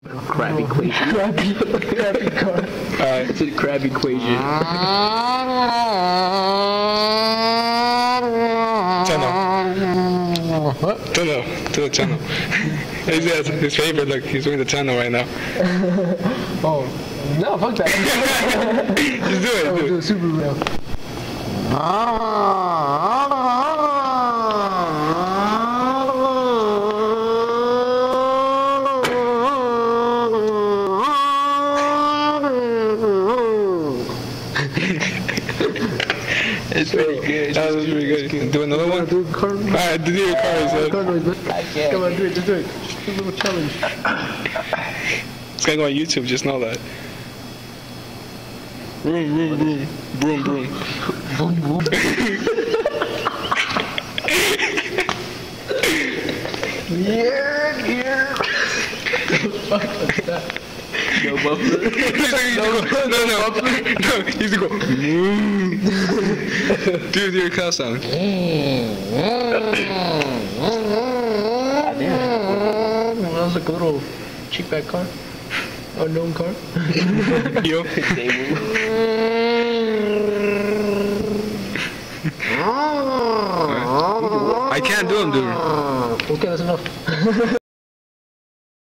Crab equation. Crabby car. Alright, it's a crab equation. Channel. What? Channel. To the channel. He's his favorite. Look, he's doing the channel right now. Oh. No, fuck that. Just do it. I'm Do do it. it super real. It's pretty good. That was pretty good. Do another one? Do car noise. Alright, do your car Car instead. noise, but I can't. come on, do it, just do it. Just a little challenge. It's gonna go on YouTube, just know that. Vroom, vroom, vroom. Broom, broom. Boom, boom. Yeah. Fuck like that. No muffler. No, he's gonna go. Do your cow sound. That was like a little cheap back car. Unknown car. Yo. I can't do them, dude. Okay, that's enough.